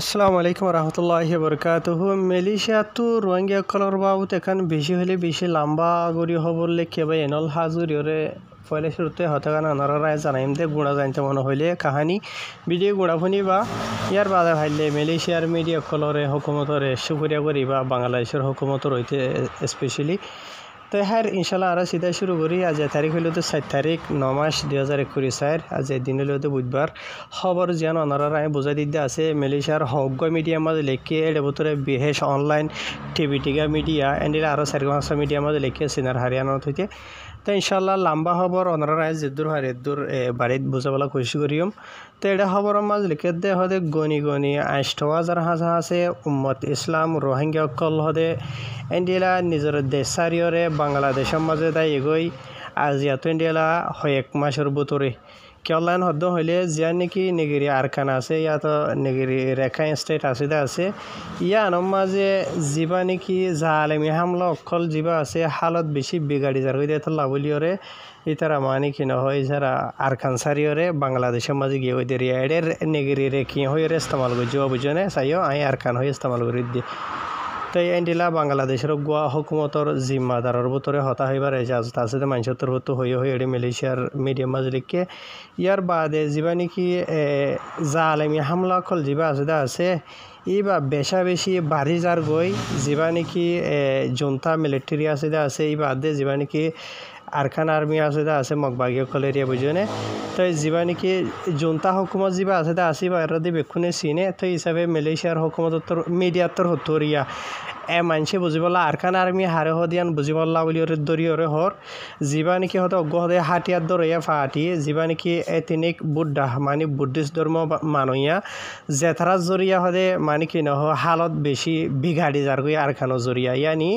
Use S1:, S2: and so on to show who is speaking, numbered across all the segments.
S1: আসসালামু আলাইকুম রহমতুল্লাহি বরকাতুহু মালয়েশিয়া তো রোহিঙ্গা কলর বাবুত এখান বেশি হলে বেশি লম্বা গড়ি হবলে কেবা এনল হাজুরিয়রে পয়লা শুরুতে হতগান আনারা রায় জানাইম দে গুণা জানতে মনে হইলে কাহানি ভিডিও গুণা শুনি বা ইয়ার বাদে ভাইলে মালয়েশিয়ার মিডিয়া কলরে হুকুমতরে সুপুরিয়া করি বা বাংলাদেশের হুকুমতর হইতে স্পেশালি তো হ্যাঁ ইনশাল্লাহ আর সিধা শুরু করি আজ তারিখ হইল তো 7 তারিখ 9 মাস 2021 আজ দিন হইল তো বুধবার খবর যেন ওনারা বোঝাই দিতে আছে মালয়েশিয়ার হগ্য মিডিয়া মাঝে লেখে এর ভিতরে বিশেষ অনলাইন টিভি টিকা মিডিয়া এন্ডিলে আরও 4-5 মিডিয়া মাঝে লেখে সিনার হারিয়ানা থেকে তো ইনশাল্লাহ লম্বা খবর ওনারা যেদূর হয় এদূর বাড়িত বুঝাবলা কোশিশ করিম তো এটা খবরের মাঝে লিখে দে হদে গনি 8,000 হাজা আছে উম্মত ইসলাম রোহিঙ্গা কল হদে এন্ডিলা নিজের দেশ সারিয়রে বাংলাদেশের মাঝে দায় এগোই আজ ইয়াত এন্ডিলা হয় 1 মাসের ভিতরে কেলাইন হদ্দ হইলে যা নাকি নেগেরি আরকানা আছে ইয়াত নেগেরি রেখা স্টেট আছে ইয়া আনম মাঝে যিবা নাকি জালেমি হামলা অকল যিবা আছে হালত বেশি বিগাড়ি যার হইতে লাভলিয়রে ইতারা মানে কি নহয় যারা আরকান সারিয়রে বাংলাদেশের মাঝে গিয়ে হইতে রিয়াডের নেগেরি রেখি হয়ে ইস্তেমাল করছে বুঝনে চাইও আই আরকান হয়ে ইস্তেমাল করে দিয়ে তাই এন্ডিলা বাংলাদেশের গোয়া হুকুমতর জিম্মাদারের ভিতরে হতা হইবার এজাজত আছে মানুষের হতো হয়ে এটি মালয়েশিয়ার মিডিয়াম মাজলিককে ইয়ার বাদে যিবা নাকি জালেমি হামলা কল যিবা আছে ইবা বেশা বেশি বাড়ি যার গই যিবা নাকি জনতা মিলিটারি আছে এই বাদে যিবা নাকি আরকান আর্মি আছে মগবাগীয় কলেরিয়া বুঝনে তো যিবা নাকি জনতা হুকুমত যিবা আছে বা এর বেক্ষণে চিনে তো হিসাবে মালয়েশিয়ার হুকুমতর মিডিয়াতর হতরিয়া মানুষে বুঝিবলা আরকান আর্মি হারে হদিয়ান বুঝিবলা বলি ওর দরিয়রে হর যিবা নাকি হয়তো অজ্ঞ হদে হাতিয়ার দরিয়া ফাটি যিবা নাকি এথেনিক বুদ্ধা মানে বুদ্ধিস্ট ধর্ম মানুয়া জেথারার জরিয়া হদে মানে কি নহ হালত বেশি বিঘাড়ি যার গই আরকানো জরিয়া ইয়ানি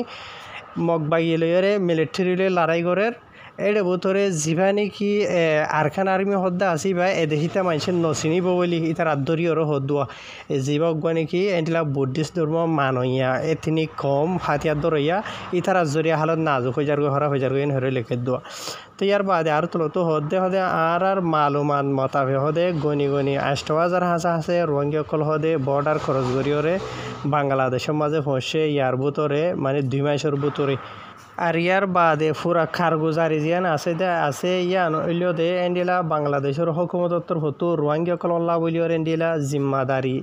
S1: মগবাগি লইরে মিলিটারি লড়াই করের এর ভিতরে যিবা নাকি আরকান আর্মি হদ্দা আসি বা এদেহিতা মানুষের নচিনিব বলি ইতার আদরিয়র হদুয়া যিবা অজ্ঞ নাকি এন্টিলা বুদ্ধিস্ট ধর্ম মানইয়া এথেনিক কম হাতিয়ার দরইয়া ইতার আজরিয়া হালত নাজুক হয়ে যার হরা হয়ে যার হরে লেখে দোয়া তো ইয়ার বাদে আর তুলতো হদে আর মালুমান মতাবে হদে গনি 8,000 হাঁসা আছে রোহিঙ্গা কল হদে বর্ডার খরচ গড়িয়রে বাংলাদেশের মাঝে পৌঁছে ইয়ার ভিতরে মানে 2 মাসের ভিতরে আর ইয়ার বাদে পুরা খারগুজারি জিয়ান আছে ইয়ান হইলেও দে এন্ডিলা বাংলাদেশের হুকুমতর হতো রোহিঙ্গা কল্লা বলিওর এন্ডিলা জিম্মাদারি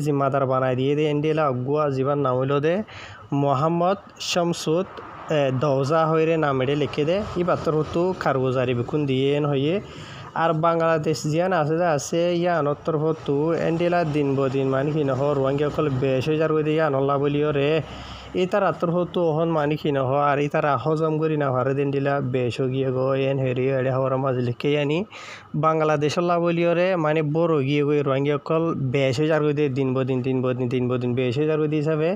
S1: জিম্মাদার বানাই দিয়ে দে এন্ডিলা অগুয়া জীবন নাম হইল দে মোহাম্মদ শামসুদ দৌজা হইরে নামেরে লিখে দে ই বাত্তর হতো খারগুজারি বিকুন দিয়ে হইয়ে আর বাংলাদেশ জিয়ান আছে ইয়ান উত্তর হতো এন্ডিলা দিন বদিন মানে কি নহ রোহিঙ্গা কল বেশ হয়ে যার দিয়ে ইয়ানল্লা বলিওরে ইতার আত্মর হতো ওহন মানি কি নহ আর ইতারা হজম করি না হারে দিন দিলা বেশ গিয়ে গো এন হেরি এড়ে হওয়ার মাঝে লিখে আনি বাংলাদেশের লাভলিয়রে মানে বড় গিয়ে গই রোহিঙ্গা কল বেশ হয়ে যার দিয়ে দিন বদিন বেশ হয়ে যার হিসাবে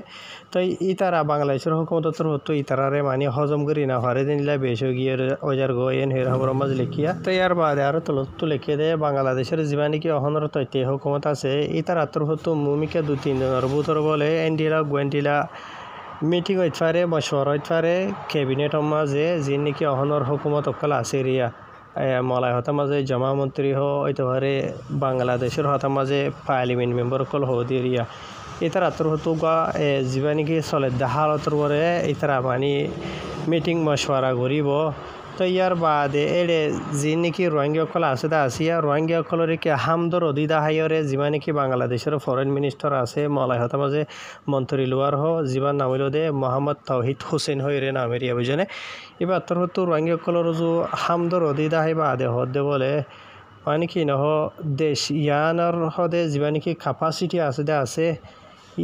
S1: তো ইতারা বাংলাদেশের হুকুমতর হতো ইতারারে মানে হজম করি না হারে দিন দিলা বেশ গিয়ে ওজার গো এন হেরি হওয়ার মাঝে লিখিয়া তো ইয়ার বাদে আরো তো লিখে দেয় বাংলাদেশের যিবা নাকি অহনর তথ্য হুকুমত আছে ইতার আত্মর হতো মুমিকা 2-3 দিনের ভিতর বলে এন্ডিলা গোয়েন্ডিলা মিটিং হইতে পারে মশওয়ারা হইতে পারে ক্যাবিনেটের মাঝে যি নাকি অহনর হুকুমত অকল আছে রিয়া মলাই হতার মাঝে জমা মন্ত্রী হইতে পারে বাংলাদেশের হতার মাঝে পার্লিমেন্ট মেম্বার অকল দিয়ে রিয়া ইতার আত্মর হতো গা যিবা নাকি চলে হালতর পরে ইতারা মানে মিটিং মশওয়ারা করিব তো ইয়ার বাদে এড়ে যি নাকি রোহিঙ্গা অকল আসিয়া রোহিঙ্গা অকলরে কি হামদর অদিদা হাইরে যিবা নাকি বাংলাদেশের ফরেন মিনিস্টার আছে মলাই হতা মাঝে মন্ত্রী লোয়ার যিবার নাম হইল দে মোহাম্মদ তাওহিদ হোসেন হইরে নামেরিয়া বুঝনে এবার তোর হতো রোহিঙ্গা অকলর যে হামদর অদিদা হাই বাদে হদে বলে মানে কি নহ দেশ ইয়ানর হদে যিবা নাকি ক্যাপাসিটি আছে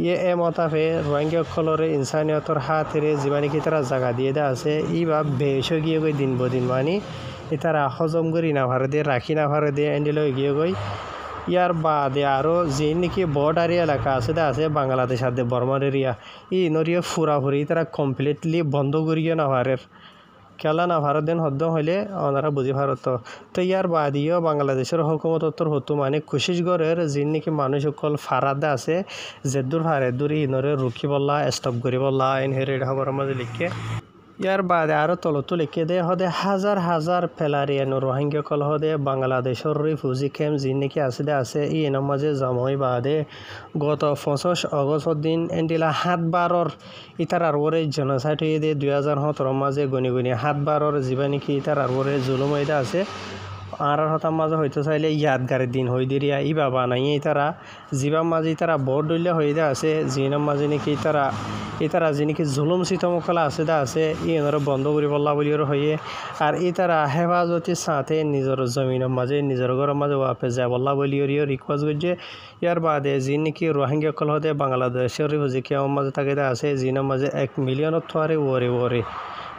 S1: ইয়ে মতাফে রোহিঙ্গা কলরে ইনসানিয়তর হাতেরে যিবা নাকি তারা জায়গা দিয়ে দেওয়া আছে ইবা বেশ গিয়ে গই দিন বদিন মানি তারা হজম করি না ভারে দিয়ে রাখি না ভারে দিয়ে এন্ডিল গিয়ে গই ইয়ার বাদে আরও যে নাকি বর্ডার এলাকা আছে বাংলাদেশ আর বর্মার এরিয়া নরিয়া ফুরাফুরি তারা কমপ্লিটলি বন্ধ করিয়ে না ভারের খেলা না ভারত দিন হদ্দ হইলে ওনারা বুঝি ভারত তো ইয়ার বাদিও বাংলাদেশের হুকুমতর হতো মানে কুশিসগড়ের যি নাকি মানুষ সকল ফারাদা আছে যে দূর হারে দূর ইনরে রুখি বললা স্টপ করি বললা এন হেরে খবরের মাঝে লিখে ইয়ার বাদে আরও তলতো লিখে দে হদে হাজার হাজার ফেলারিয়ান রোহিঙ্গা কল হদে বাংলাদেশের রিফিউজি ক্যাম্প যি নাকি আছে ই এনের মাঝে জমই বাদে গত 25 অগস্ট দিন এন্ডিলা 7 ইতার আর ওরে জনসাইড হয়ে দে 2017 মাঝে গনি 7 যিবা নাকি ইতার আর ওরে জুলুম হইতে আছে আর হতার মাঝে হইতে চাইলে ইয়াদগারের দিন হই দিরিয়া ই বাবা নাই তারা জীবার মাঝে তারা বড় দলীয় হইতে আছে জিনের মাঝে নাকি ইতারা যে নাকি জুলুম সিতমকলা আছে ই এনারা বন্ধ করি বললা বলিওর হয়ে আর ইতারা হেফাজতির সাথে নিজের জমিনের মাঝে নিজের ঘরের মাঝে ওয়াপে যায় বললা বলিওরিও রিকোয়েস্ট করছে ইয়ার বাদে যি নাকি রোহিঙ্গা কল হতে বাংলাদেশের রিফিউজি ক্যাম্পের মাঝে থাকে আছে জিনের মাঝে 1 মিলিয়ন থারে ওরে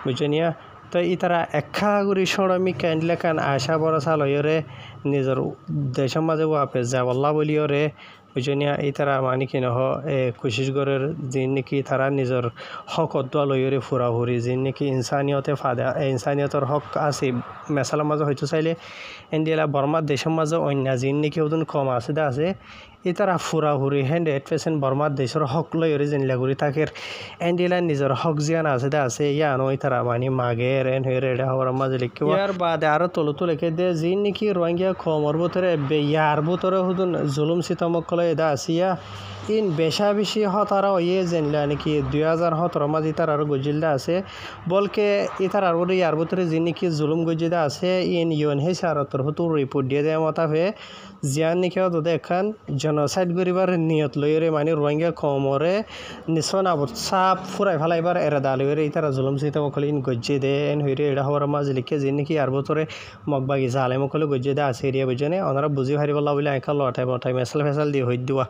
S1: বুঝছেনিয়া তো ইতারা একা গুড়ি সরমি ক্যান্ডলেকান আশা ভরসা লয়রে নিজের দেশের মাঝে ওয়াপে যায় বললা বলিওরে বুঝনিয়া ইতারা মানে কি নহ কোশিশ করের যিন নাকি তারা নিজের হক অদ্দা লয়রে ফুরাফুরি যিন নাকি ইনসানিয়তের হক আছে মেসালার মাঝে হয়তো চাইলে এন্ডিলা বর্মার দেশের মাঝে অন্য যিন নাকি ওজন কম আছে ইতারা ফুরাফুরি 100% বর্মার দেশের হক লয়রে জিনলা করি তাকের এন্ডিলা নিজের হক জিয়ান আছে ইয়ানো ইতারা মানে মাগের এন হয়ে রেডা হওয়ার মাঝে লিখে ইয়ার বাদে আরো তলতো লিখে দে যিন নাকি রোহিঙ্গা কমর ভিতরে ইয়ার ভিতরে হুদুন জুলুম সিতমক এটা আসিয়া ইন বেশি হতারা ইয়ে জেনলা নাকি 2017 মাঝে ইতার আরো গজিলদা আছে বলকে ইতার আর ইয়ার ভিতরে যে নাকি জুলুম গজিদা আছে ইন UNHCR তরফ রিপোর্ট দিয়ে দেয় মতাফে জিয়ান নাকি হতে এখন জেনোসাইড করিবার নিয়ত লইরে মানে রোহিঙ্গা কমরে নিশন আবত সাপ ফুরাই ফেলাইবার এরাদা লইরে ইতারা জুলুম সিতমকলে ইন গজ্জে দে এন হইরে এটা হওয়ার মাঝে লিখে যে নাকি আর ভিতরে মগবাগি জালেমকলে গজ্জে দে আছে এরিয়া বুঝনে ওনারা বুঝি হারিবলা বলে আঁকা লটাই মেসাল দিয়ে হই দেওয়া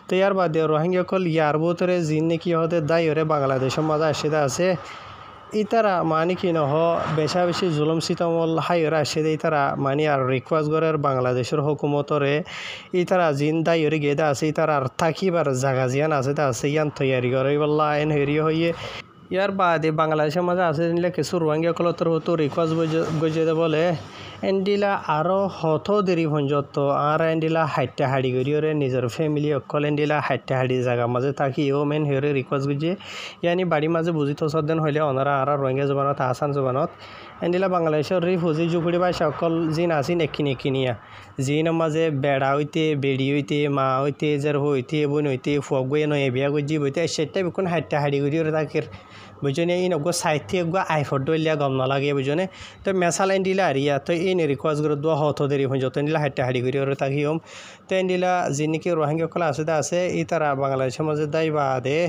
S1: তো ইয়ার বাদে রোহিঙ্গা কল ইয়ার ভিতরে যিন নাকি হতে দায়রে বাংলাদেশের মাঝে আসিদা আছে ইতারা মানে কি নহ বেশি জুলুম সিতমল হাইরা আসিদে ইতারা মানে আর রিকোয়েস্ট করার বাংলাদেশের হুকুমতরে ইতারা যিন দায়রে গেদা আছে ইতারা আর থাকিবার জাগা জিয়ান আছে ইয়ান তৈয়ারি করে বললা এন হেরিয়ে হইয়ে ইয়ার বাদে বাংলাদেশের মাঝে আছে নিলে কিছু রোহিঙ্গা কলতর হতো রিকোয়েস্ট গজে বলে এন্ডিলা আরও হত দেরি ভঞ্জত আর এন্ডিলা হাইটে হাড়ি করিওরে নিজের ফ্যামিলি অকল এন্ডিলা হাইটে হাড়ি জায়গা মাঝে থাকি ও মেন হেরে রিকোয়েস্ট গজে ইয়ানি বাড়ির মাঝে বুঝি তোসদেন হইলে ওনারা আর রোহিঙ্গা জবানত আসান জবানত এন্ডিলা বাংলাদেশের রিফিউজি জুকুড়ি বাসা অকল জিন আসিন একিনিয়া জিনের মাঝে বেড়া হইতে বেড়ি হইতে মা হইতে জের হইতে বোন হইতে ফক গয়ে নয় বিয়া গজি বইতে সেটাই বেকুন হাইটে হাড়ি করিওরে তাকের বুঝনে ইন অগো সাইথে অগো আইফট দলিয়া গম নালাগে বুঝনে তো মেসাল এন্ডিলা আরিয়া তো ইন রিকোয়েস্ট করে দোয়া হতো দেরি হয়ে যত এন্ডিলা হাইটে হাড়ি করিওরে তাকি ওম তো এন্ডিলা যে নাকি রোহিঙ্গা কলা আছে ই তারা বাংলাদেশের মাঝে দায় বাদে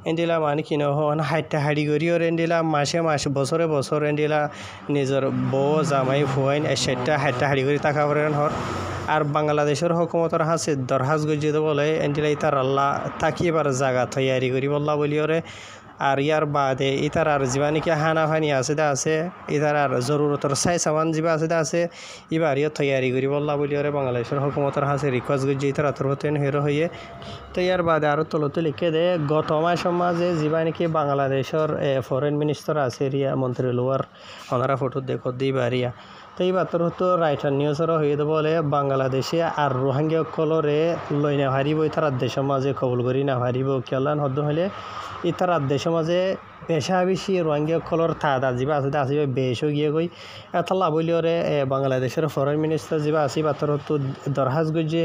S1: এন্ডিলা মানে কি নহন হাইটে হাড়ি করিওর এন্ডিলা মাসে বছরে এন্ডিলা নিজের বউ জামাই ফুয়াইন সেটা হাইটে হাড়ি করে থাকা পারেন হর আর বাংলাদেশের হুকুমতর হাসে দরহাজ গজিয়ে বলে এন্ডিলা ইতার আল্লাহ তাকিবার জায়গা তৈয়ারি করি বললা বলিওরে আর ইয়ার বাদে ইতার আর যা নাকি হানাফানি আছে ইতার আর জরুরতর চাই সামান যা আছে এবার ইয়ে তৈয়ারি করি বললা বলিওরে বাংলাদেশের হুকুমতর হাসে রিকোয়েস্ট গজিয়ে ইতার আতর হতেন হেরো হয়ে তো ইয়ার বাদে আরও তলতে লিখে দে গত মাসের মাঝে যা নাকি বাংলাদেশের ফরেন মিনিস্টার আছে রিয়া মন্ত্রী লোয়ার ওনারা ফটো দেখো দিবারিয়া তো এই বাতর হতো রাইটার নিউজেরও হয়ে বলে বাংলাদেশে আর রোহিঙ্গা কলরে লই না হারিব ইতার দেশের মাঝে কবুল করি না হারিব কেলান হদ্দ হলে ইতার দেশের মাঝে বেশি রোহিঙ্গা কলর থাদা যা আছে বেশও গিয়ে গই এতলা বলিওরে বাংলাদেশের ফরেন মিনিস্টার যা আছে বাতর হতো দরহাজ গজে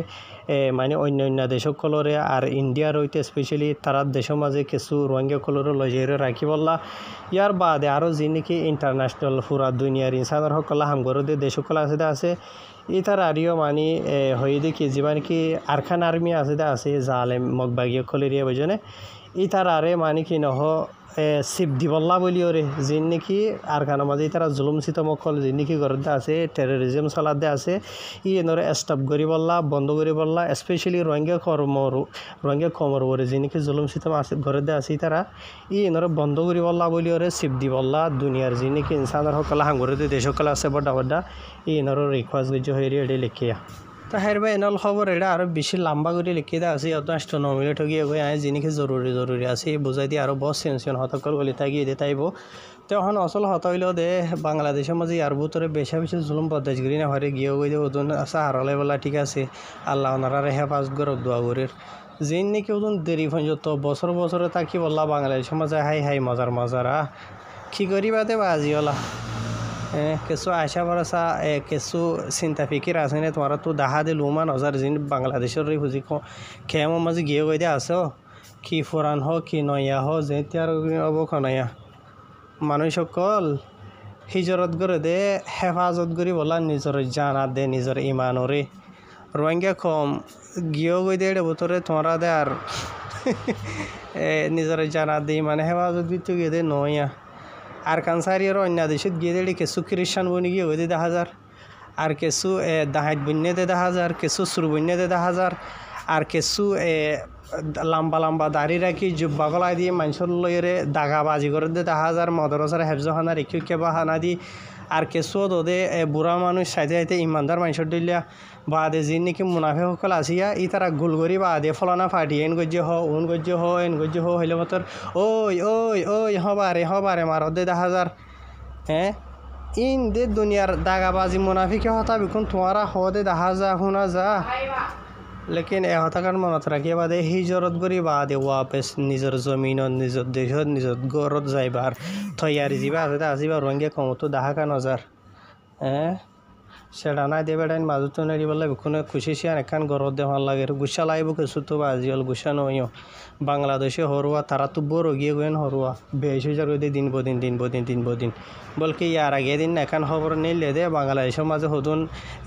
S1: মানে অন্য দেশক কলরে আর ইন্ডিয়ার হইতে স্পেশালি তার দেশের মাঝে কিছু রোহিঙ্গা কলরে লজিয়ে রাখি বললা ইয়ার বাদে আরও যে নাকি ইন্টারন্যাশনাল পুরা দুনিয়ার ইনসানের সকলা হামগরদের দেশকলা আছে ইতার আরিও মানে হয়ে দেখি যা নাকি আরখান আর্মি আছে জালেম মগবাগিয়ে কলেরিয়া বুঝনে ইতার আরে মানে কি নহ শিব দিবল্লা বলিওরে যিন নাকি আর খানা মাঝে তারা জুলুম সিতমকল যিন নাকি ঘরতে আছে টেরোরিজম চলাতে আছে ই এনেরে স্টপ করি বললা বন্ধ করি বললা স্পেশালি রোহিঙ্গা কমর বলে যিন নাকি জুলুম সিতম আছে ঘরতে আছে তারা ই এনেরে বন্ধ করি বললা বলিওরে শিব দিবল্লা দুনিয়ার যিন নাকি ইনসানের সকলা হাঙ্গরতে দেশকলা আছে বড়া ই এনেরও রিকোয়েস্ট গজ্য হয়ে এটি লিখিয়া তো হেরবা এনল খবর এটা আরও বেশি লম্বা করে লিখে দেওয়া আছে অত 9 মিনিট গিয়ে গিয়ে আয় যিনি জরুরি আছে বুঝাই দিয়ে আরও বস টেনশন হতকল বলে তাগিয়ে দিয়ে তাইব তো এখন আসল হত হইলেও দে বাংলাদেশের মাঝে ইয়ার ভিতরে বেশি জুলুম বদাজগিরি না হরে গিয়ে গিয়ে ওজন আছে হারালে বলা ঠিক আছে আল্লাহ ওনারা হেফাজ গরব দোয়া করির যিন নাকি ওজন দেরি পর্যন্ত বছরে থাকি বললা বাংলাদেশের মাঝে হাই মজারা কি করিবাতে বাজিওলা কিছু আশা ভরসা কিছু চিন্তা ফিকির আছে না তোমার তো দেখা দিল মান হাজার জিন বাংলাদেশের বুঝি খেয়ামর মাঝে গিয়ে গই দিয়ে আছো কি ফুরান হোক কি নয়া হোক যে তিয়ার অবখনয়া মানুষ সকল হিজরত করে দে হেফাজত করি বলা নিজের জানা দে নিজের ইমানরে রোহিঙ্গা কম গিয়েও গই দে বতরে তোমরা দে আর নিজের জানা দে মানে হেফাজত দিতে গিয়ে দে নয়া আর কানসারিয়ার অন্য দেশত গিয়ে দেখি কিছু খ্রিস্টান বনি গিয়ে হইতে 10,000 আর কিছু দাহাত বন্যাতে 10,000 কিছু সুর বন্যাতে 10,000 আর কিছু লম্বা লম্বা দাড়ি রাখি জুব্বা গলায় দিয়ে মানুষের লইরে দাগাবাজি করে দে 10,000 মদরসার হেফজখানা রেখি কেবা হানা দি আর কিছু দে বুড়া মানুষ সাইতে সাইতে ইমানদার মানুষের দিলিয়া বাদে যি নাকি মুনাফে সকল আসিয়া ই তারা গোল করি বাদে ফলানা ফাটি এন গজ্য হ উন গজ্য হ এন গজ্য হ হইলে মতর ওই ওই ওই হবারে মার দে 10,000 ইন দে দুনিয়ার দাগাবাজি মুনাফিকে হতা বিকুন তোমারা হ দে 10,000 শুনা যা লেকিন এ হতাকার মনত রাখিয়া বাদে হিজরত করি বাদে ওয়াপেস নিজের জমিনত নিজের দেশত নিজের ঘরত যাইবার তৈয়ারি যাবা আছে আসিবা রঙে কমতো 10,000 সেটা নাই দেবে ডাইন মাজুতো নেড়ি বলে কোনো খুশি শিয়ান এখান ঘরত দেওয়ার লাগে গুসা লাইব কিছু তো আজিল গুসা নইও বাংলাদেশে হরুয়া তারা তো বড় গিয়ে গেন হরুয়া বেশ হয়ে যাবে দিন বদিন বলকি ইয়ার আগে দিন এখান খবর নিলে দে বাংলাদেশের মাঝে হদুন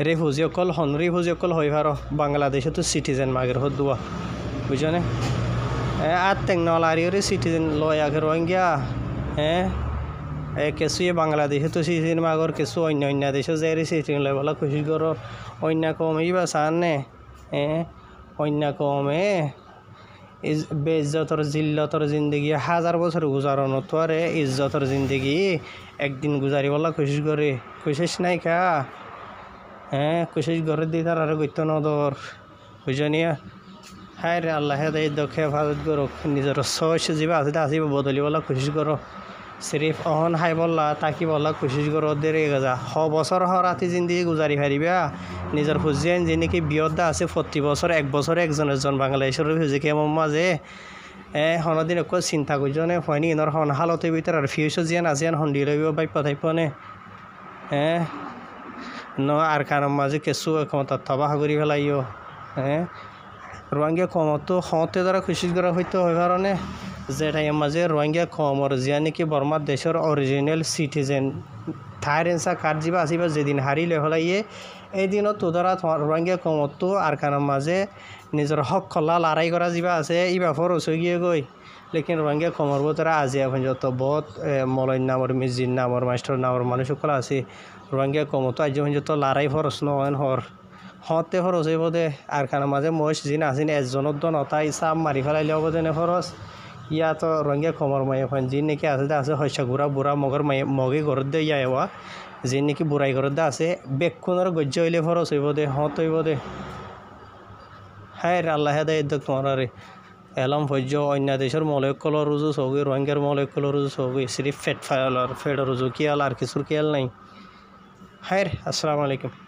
S1: রেফিউজিসকল রেফিউজিসকল হয়ে পারো বাংলাদেশে তো সিটিজেন মাগের হদুয়া বুঝনে আর টেকনোলজির সিটিজেন লয় আগে রোহিঙ্গা কিছু বাংলাদেশে তো সিটিজেন মাগর কিছু অন্য দেশে যাই সিটিজেন লয় বলা খুশি করো অন্য কমেই বা চানে অন্য কমে বেইজ্জতর জিল্লতর জিন্দগি 1000 বছর গুজারনো তো আরে ইজ্জতর জিন্দগি একদিন গুজারি বলা খুশি করে খুশিস নাই কা খুশিস ঘরে দি তার আর গত্য নদর বুঝনিয়া হায় রে আল্লাহ হেদায়েত দক্ষে হেফাজত করো নিজের সহজ যাবা আছে আসিব বদলি বলা খুশি করো সিরিফ অহন হাই বললা তাকি বললা খুশিস করো দেরে গেজা বছর রাতি জিন্দগি গুজারি পারিবা নিজের ফুজিয়ান যে নাকি বিয়দা আছে 40 বছর 1 বছর একজন বাংলাদেশের ফুজিকে আমার মাঝে হনদিন একো চিন্তা করছনে হয়নি ইনর হন হালতের ভিতরে আর ফিউচার জিয়ান আজিয়ান হন্দি লইব বাই পথাই পনে ন আর কারণ মাঝে কিছু ক্ষমতা তবাহ করি ফেলাইও রোহিঙ্গা কমতো হতে দ্বারা খুশি করা হইতে হয় কারণে যেটাই মাঝে রোহিঙ্গা কমর জিয়া নাকি বর্মার দেশের অরিজিনাল সিটিজেন থাইর এনসা কার্ড যাবা আসিবা যেদিন হারিলে হলাইয়ে এই দিনও তো দ্বারা তোমার রোহিঙ্গা কমতো আর কারণ মাঝে নিজের হক খোলা লড়াই করা যাবা আছে এই ব্যাপার ওসে গিয়ে গই লেকিন রোহিঙ্গা কমর বোতরা আজি এখন যত বহুত মলয় নামর মিজির নামর মাস্টার নামর মানুষ সকল আছে রোহিঙ্গা কমতো আজ যত লড়াই ফরস নয় হর হতে খরচ হইব দে আর কারণ মাঝে মহিষ যিন আসিন একজনের দন অতাই চাপ মারি ফেলাইলে হব দে খরচ ইয়াত রঙিয়া কমর মাই এখন যিন নাকি আছে আছে শস্য গুড়া বুড়া মগর মাই মগে ঘরত দে ইয়া এৱা যিন নাকি বুঢ়াই ঘরত দে আছে বেকুনের গজ্য হইলে খরচ হইব দে হত হইব দে হায় আল্লাহে দে তোমার রে এলম ভৈর্য অন্য দেশের মলয়কল রুজু চৌকি রোহিঙ্গার মলয়কল রুজু চৌকি সিরিফ ফেট ফায়ালার ফেড রুজু কিয়াল আর কিছুর কিয়াল নাই হায় আসসালামু আলাইকুম